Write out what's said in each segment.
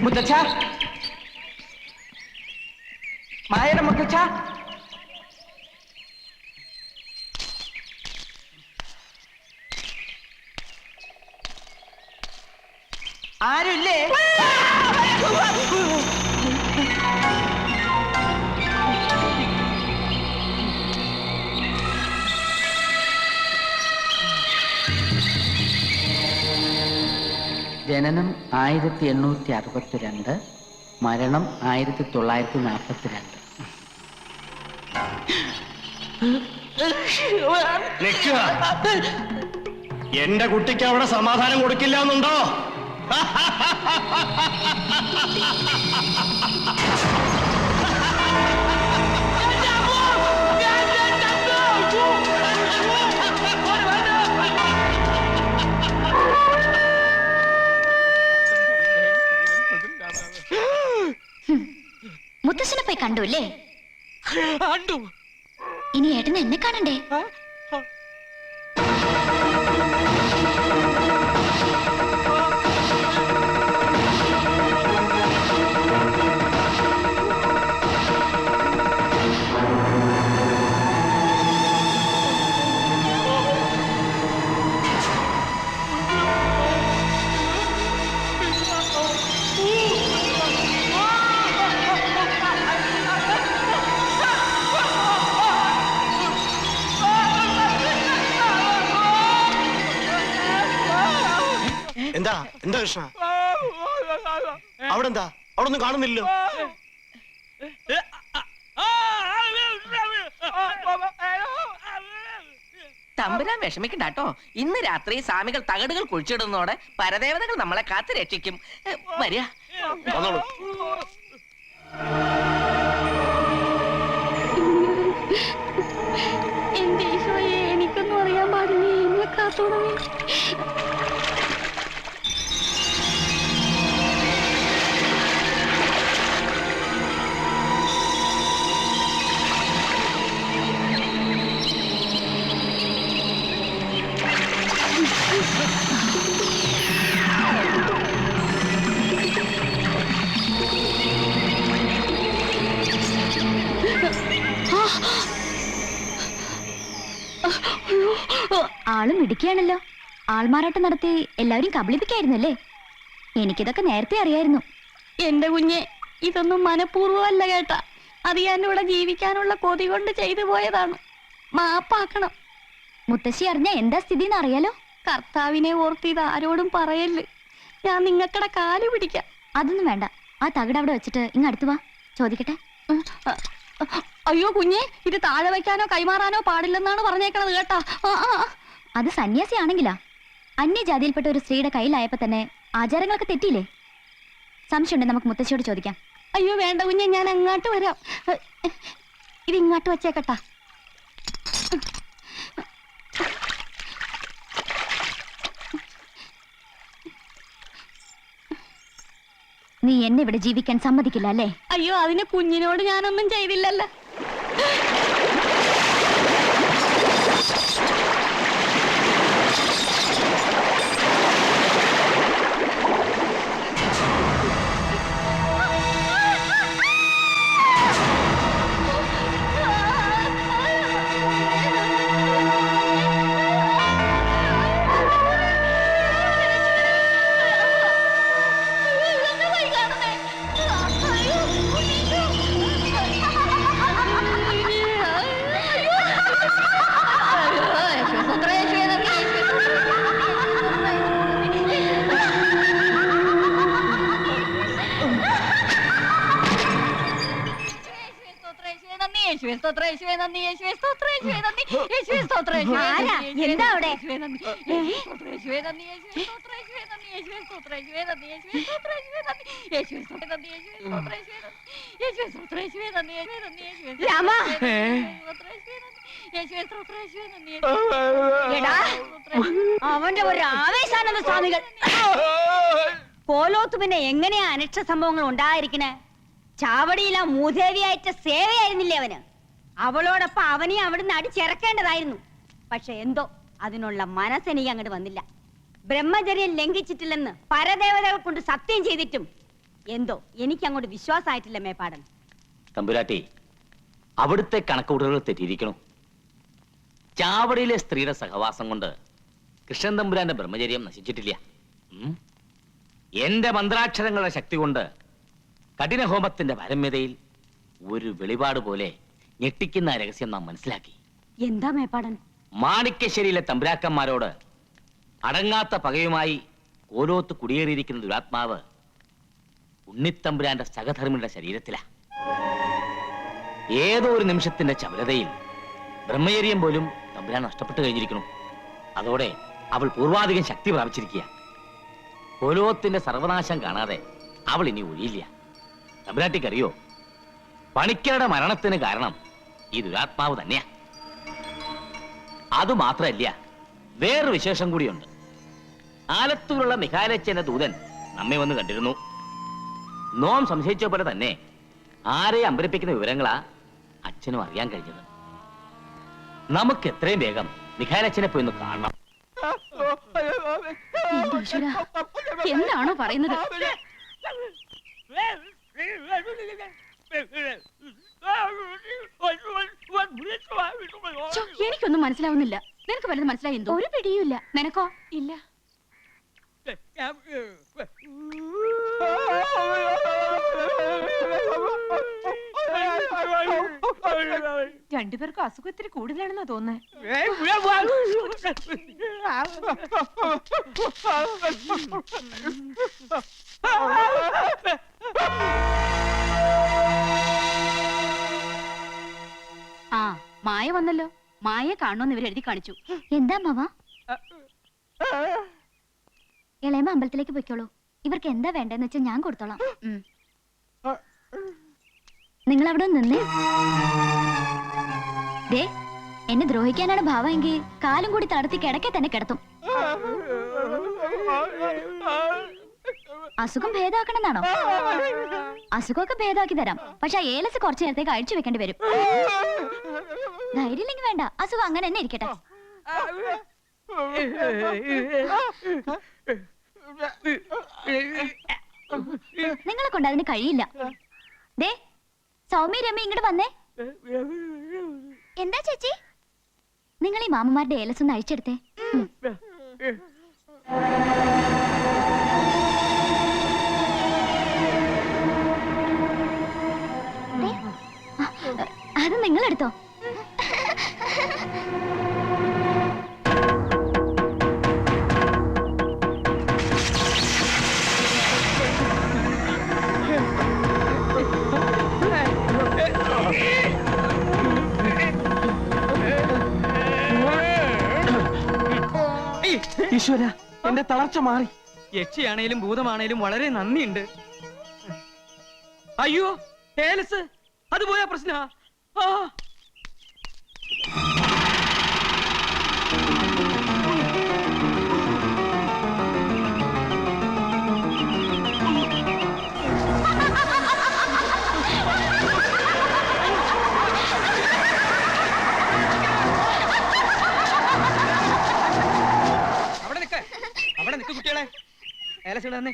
മുത്തച്ഛ, മായയുടെ മുത്തച്ഛ, ആരുമില്ലേ? ജനനം 1862, മരണം 1942. എന്റെ കുട്ടിക്ക് അവിടെ സമാധാനം കൊടുക്കില്ല എന്നുണ്ടോ? മുത്തശ്ശനെ പോയി കണ്ടു അല്ലേ? ഇനി ഏട്ടന് എന്നെ കാണണ്ടേ? എന്താ എന്താ കൃഷ്ണ? അവിടെ എന്താ? അവിടെ ഒന്നും കാണുന്നില്ലല്ലോ. തമ്പുരാൻ വിഷമിക്കണ്ടാട്ടോ. ഇന്ന് രാത്രി സ്വാമികൾ തകടുകൾ കുഴിച്ചിടുന്നതോടെ പരദേവതകൾ നമ്മളെ കാത്തു രക്ഷിക്കും. വരിക. എന്റെ ഈശോയെ, എനിക്കൊന്നും അറിയാൻ പാടില്ലേ, എന്നെ കാത്തോളമേ. ആളും ഇടിക്കുകയാണല്ലോ. ആൾമാറാട്ടം നടത്തി എല്ലാവരും കബളിപ്പിക്കായിരുന്നല്ലേ? എനിക്കിതൊക്കെ നേരത്തെ അറിയായിരുന്നു. എന്റെ കുഞ്ഞെ, ഇതൊന്നും മനഃപൂർവ്വമല്ല കേട്ടാ. അത് ഞാൻ ഇവിടെ ജീവിക്കാനുള്ള കൊതി കൊണ്ട് ചെയ്തു പോയതാണ്. മാപ്പാക്കണം. മുത്തശ്ശി അറിഞ്ഞ എന്താ സ്ഥിതി എന്ന് അറിയാലോ. കർത്താവിനെ ഓർത്ത് ഇത് ആരോടും പറയല്. ഞാൻ നിങ്ങക്കടെ കാല് പിടിക്കാം. അതൊന്നും വേണ്ട. ആ തകിട് അവിടെ വെച്ചിട്ട് ഇങ്ങടുത്ത് വാ, ചോദിക്കട്ടെ. അയ്യോ കുഞ്ഞെ, ഇത് താഴെ വയ്ക്കാനോ കൈമാറാനോ പാടില്ലെന്നാണ് പറഞ്ഞേക്കണത് കേട്ടാ. അത് സന്യാസിയാണെങ്കിലാ. അന്യജാതിയിൽപ്പെട്ട ഒരു സ്ത്രീയുടെ കയ്യിലായപ്പോ തന്നെ ആചാരങ്ങളൊക്കെ തെറ്റിയില്ലേ? സംശയമുണ്ട്, നമുക്ക് മുത്തശ്ശിയോട് ചോദിക്കാം. അയ്യോ വേണ്ട കുഞ്ഞെ, ഞാൻ അങ്ങോട്ട് വരാം. ഇത് ഇങ്ങോട്ട് വെച്ചേക്കട്ടാ. നീ എന്നെ ഇവിടെ ജീവിക്കാൻ സമ്മതിക്കില്ല അല്ലേ? അയ്യോ, അതിന് കുഞ്ഞിനോട് ഞാനൊന്നും ചെയ്തില്ലല്ലോ. എന്താ അവിടെ? അവന്റെ ഒരു ആവേശാനന്ദ സ്വാമികൾ. കോലോത്ത് പിന്നെ എങ്ങനെയാ അനിഷ്ട സംഭവങ്ങൾ ഉണ്ടായിരിക്കണേ? ചാവടിയില മൂദേവിയായിട്ട സേവയായിരുന്നില്ലേ അവന്? അവളോടൊപ്പം അവനെ അവിടുന്ന് അടിച്ചിറക്കേണ്ടതായിരുന്നു. പക്ഷെ എന്തോ അതിനുള്ള മനസ്സെനിക്ക് അങ്ങോട്ട് വന്നില്ല. ബ്രഹ്മചര്യം ലംഘിച്ചിട്ടില്ലെന്ന് പരദേവതകൾ കൊണ്ട് സത്യം ചെയ്തിട്ടും എന്തോ എനിക്ക് അങ്ങോട്ട് വിശ്വാസമായിട്ടില്ല മേപ്പാടൻ. തമ്പുരാട്ടി, അവിടുത്തെ കണക്കുകൂട്ടലുകൾ തെറ്റിയിരിക്കണം. ചാവടിയിലെ സ്ത്രീയുടെ സഹവാസം കൊണ്ട് കൃഷ്ണൻ തമ്പുരാന്റെ ബ്രഹ്മചര്യം നശിച്ചിട്ടില്ല. എന്റെ മന്ത്രാക്ഷരങ്ങളുടെ ശക്തി കൊണ്ട് കഠിനഹോമത്തിന്റെ പരമ്യതയിൽ ഒരു വെളിപാട് പോലെ ഞെട്ടിക്കുന്ന രഹസ്യം നാം മനസ്സിലാക്കി. എന്താ മേപ്പാടൻ? മാണിക്യശ്ശേരിയിലെ തമ്പുരാക്കന്മാരോട് അടങ്ങാത്ത പകയുമായി കോലോത്ത് കുടിയേറിയിരിക്കുന്ന ദുരാത്മാവ് ഉണ്ണിത്തമ്പുരാന്റെ സഹധർമ്മിയുടെ ശരീരത്തിലാ. ഏതോ ഒരു നിമിഷത്തിന്റെ ചപലതയിൽ ബ്രഹ്മചര്യം പോലും തമ്പുരാൻ നഷ്ടപ്പെട്ടു കഴിഞ്ഞിരിക്കുന്നു. അതോടെ അവൾ പൂർവാധികം ശക്തി പ്രാപിച്ചിരിക്കുക. കോലോത്തിന്റെ സർവനാശം കാണാതെ അവൾ ഇനി ഒഴിയില്ല. തമ്പുരാട്ടിക്കറിയോ, പണിക്കരുടെ മരണത്തിന് കാരണം ഈ ദുരാത്മാവ് തന്നെയാ. അതുമാത്രമല്ല, വേറൊരു വിശേഷം കൂടിയുണ്ട്. ആലത്തൂരുള്ള മിഖാലച്ചന്റെ ദൂതൻ നമ്മെ വന്ന് കണ്ടിരുന്നു. നോം സംശയിച്ച പോലെ തന്നെ ആരെ അമ്പരിപ്പിക്കുന്ന വിവരങ്ങളാ അച്ഛനും അറിയാൻ കഴിഞ്ഞത്. നമുക്ക് എത്രയും വേഗം മിഖാലച്ചനെ പോയി ഒന്ന് കാണണം. എന്താണോ പറയുന്നത്? എനിക്കൊന്നും മനസ്സിലാവുന്നില്ല. നിനക്ക് വല്ലതും മനസ്സിലായി? എന്തോ ഒരു പിടിയുമില്ല. നിനക്കോ? ഇല്ല. രണ്ടുപേർക്കും അസുഖം ഇത്തിരി കൂടുതലാണെന്നാ തോന്നുന്നത്. ആ, മായ വന്നല്ലോ. മായയെ കാണുമെന്ന് ഇവർ എഴുതി കാണിച്ചു. എന്താ മാവ? ഇളയമ്മ അമ്പലത്തിലേക്ക് പൊയ്ക്കോളൂ. ഇവർക്ക് എന്താ വേണ്ടെന്ന് വെച്ചാൽ ഞാൻ കൊടുത്തോളാം. നിങ്ങൾ അവിടെ നിന്നേ. ദേ, എന്നെ ദ്രോഹിക്കാനാണ് ഭാവമെങ്കിൽ കാലും കൂടി തടത്തി കിടക്കെ തന്നെ കിടത്തും. അസുഖം ഭേദമാക്കണമെന്നാണോ? അസുഖമൊക്കെ ഭേദമാക്കി തരാം. പക്ഷെ ആ ഏലസ് കുറച്ചു നേരത്തേക്ക് അഴിച്ചു വെക്കേണ്ടി വരും. ധൈര്യമില്ലെങ്കിൽ വേണ്ട, അസുഖം അങ്ങനെ തന്നെ ഇരിക്കട്ടെ. നിങ്ങളെ കൊണ്ട് അതിന് കഴിയില്ല. ദേ, സൗമ്യ രമ്യ ഇങ്ങോട്ട് വന്നേ. എന്താ ചേച്ചി? നിങ്ങൾ ഈ മാമന്മാരുടെ ഏലസ് ഒന്ന് അഴിച്ചെടുത്തേ. അത് നിങ്ങളെടുത്തോ. ഈശ്വര, എന്റെ തളർച്ച മാറി. യക്ഷിയാണേലും ഭൂതമാണേലും വളരെ നന്ദിയുണ്ട്. അയ്യോ, ഏലസ് അത് പോയാ പ്രശ്ന. അവിടെ നിൽക്ക് കുട്ടികളെ. ഏലസ് തന്നെ.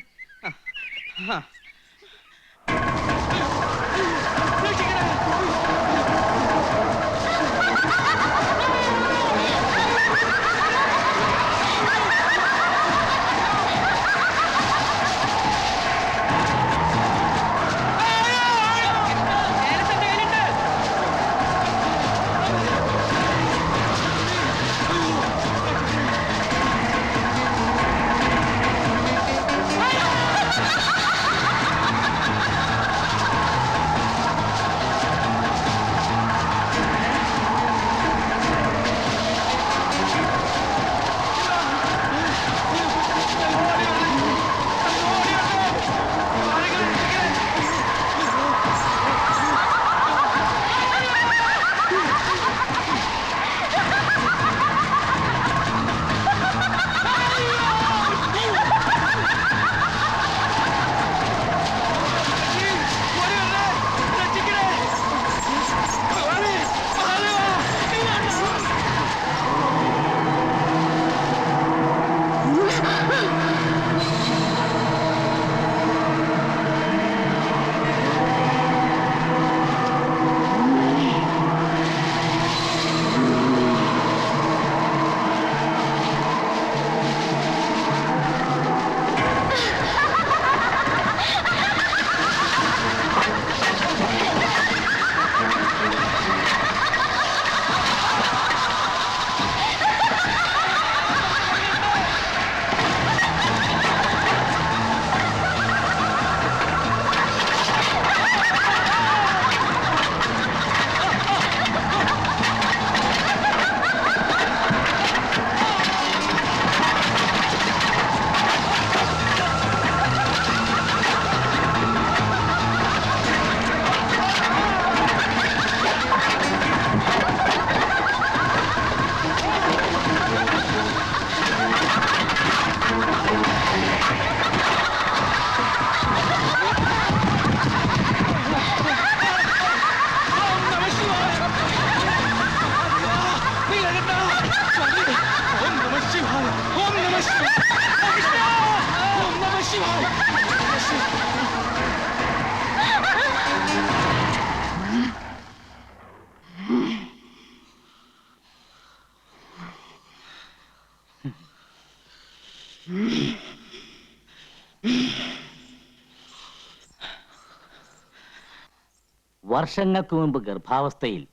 വർഷങ്ങൾക്ക് മുമ്പ് ഗർഭാവസ്ഥയിൽ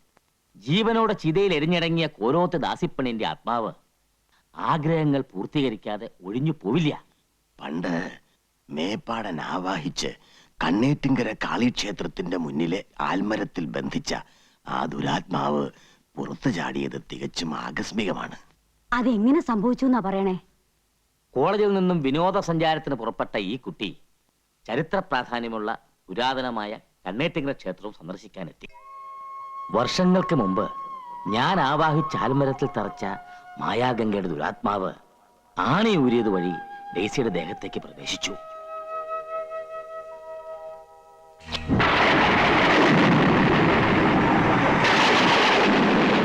ജീവനോടെ ചിതയിൽ എരിഞ്ഞടങ്ങിയ കോരോത്ത് ദാസിപ്പണിന്റെ ആത്മാവ് ആഗ്രഹങ്ങൾ പൂർത്തീകരിക്കാതെ ഒഴിഞ്ഞു പോവില്ല. പണ്ട് മേപ്പാടൻ ആവാഹിച്ച് കണ്ണേറ്റിങ്കര കാളിക്ഷേത്രത്തിന്റെ മുന്നിലെ ആൽമരത്തിൽ ബന്ധിച്ച ആ ദുരാത്മാവ് പുറത്തു ചാടിയത് തികച്ചും ആകസ്മികമാണ്. അതെങ്ങനെ സംഭവിച്ചു എന്നാ പറയണേ? കോളേജിൽ നിന്നും വിനോദസഞ്ചാരത്തിന് പുറപ്പെട്ട ഈ കുട്ടി ചരിത്ര പ്രാധാന്യമുള്ള പുരാതനമായ കണ്ണേറ്റിങ്കര ക്ഷേത്രവും സന്ദർശിക്കാനെത്തി. വർഷങ്ങൾക്ക് മുമ്പ് ഞാൻ ആവാഹിച്ച ആൽമരത്തിൽ തറച്ച മായാഗംഗയുടെ ദുരാത്മാവ് ആണി ഊരിയത് വഴി ഡെയ്സിയുടെ ദേഹത്തേക്ക് പ്രവേശിച്ചു.